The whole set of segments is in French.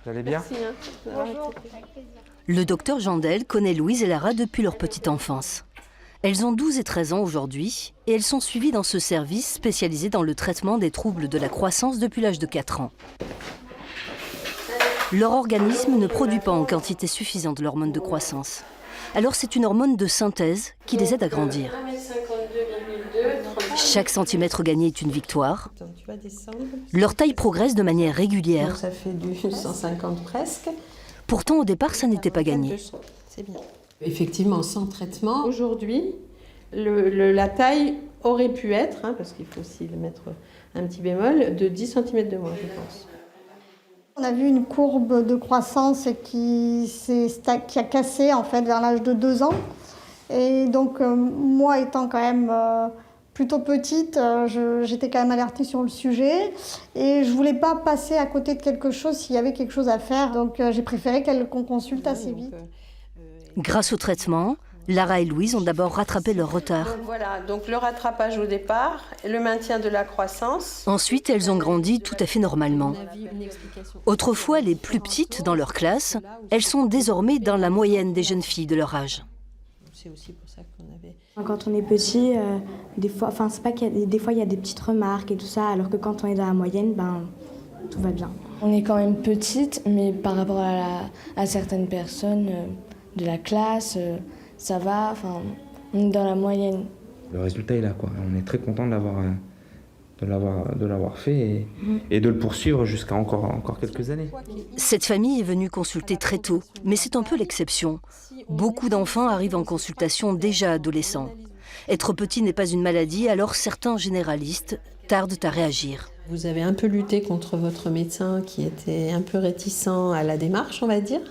Vous allez bien? Merci, hein. Bonjour. Le docteur Jandel connaît Louise et Lara depuis leur petite enfance. Elles ont 12 et 13 ans aujourd'hui et elles sont suivies dans ce service spécialisé dans le traitement des troubles de la croissance depuis l'âge de 4 ans. Leur organisme ne produit pas en quantité suffisante l'hormone de croissance. Alors c'est une hormone de synthèse qui les aide à grandir. Chaque centimètre gagné est une victoire. Leur taille progresse de manière régulière. Donc ça fait du 150 presque. Pourtant, au départ, ça n'était pas gagné. C'est bien. Effectivement, sans traitement, aujourd'hui, la taille aurait pu être, parce qu'il faut aussi le mettre un petit bémol, de 10 cm de moins, je pense. On a vu une courbe de croissance qui a cassé en fait vers l'âge de 2 ans. Et donc, moi étant quand même plutôt petite, j'étais quand même alertée sur le sujet. Et je ne voulais pas passer à côté de quelque chose s'il y avait quelque chose à faire. Donc, j'ai préféré qu'on consulte assez vite. Grâce au traitement, Lara et Louise ont d'abord rattrapé leur retard. Donc voilà, donc le rattrapage au départ, le maintien de la croissance. Ensuite, elles ont grandi tout à fait normalement. Autrefois, les plus petites dans leur classe, elles sont désormais dans la moyenne des jeunes filles de leur âge. C'est aussi pour ça qu'on avait... Quand on est petit, des fois il y a des petites remarques et tout ça, alors que quand on est dans la moyenne, tout va bien. On est quand même petite, mais par rapport à certaines personnes de la classe, ça va, on est dans la moyenne. Le résultat est là, quoi. On est très content de l'avoir fait et de le poursuivre jusqu'à encore quelques années. Cette famille est venue consulter très tôt, mais c'est un peu l'exception. Beaucoup d'enfants arrivent en consultation déjà adolescents. Être petit n'est pas une maladie, alors certains généralistes tardent à réagir. Vous avez un peu lutté contre votre médecin qui était un peu réticent à la démarche, on va dire.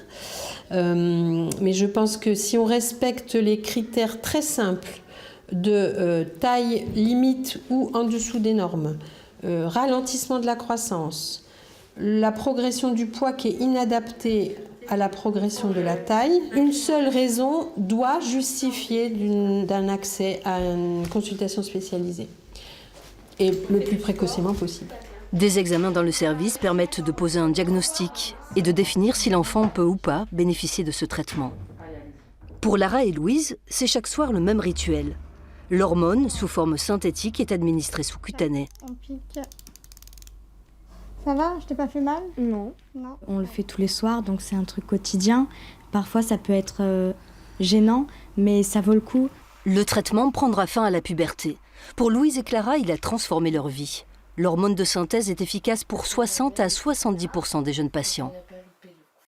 Mais je pense que si on respecte les critères très simples de taille limite ou en dessous des normes, ralentissement de la croissance, la progression du poids qui est inadaptée à la progression de la taille, une seule raison doit justifier d'un accès à une consultation spécialisée. Et le plus précocement possible. Des examens dans le service permettent de poser un diagnostic et de définir si l'enfant peut ou pas bénéficier de ce traitement. Pour Lara et Louise, c'est chaque soir le même rituel. L'hormone, sous forme synthétique, est administrée sous-cutanée. On pique. Ça va? Je t'ai pas fait mal? Non. Non. On le fait tous les soirs, donc c'est un truc quotidien. Parfois ça peut être gênant, mais ça vaut le coup. Le traitement prendra fin à la puberté. Pour Louise et Clara, il a transformé leur vie. L'hormone de synthèse est efficace pour 60 à 70% des jeunes patients.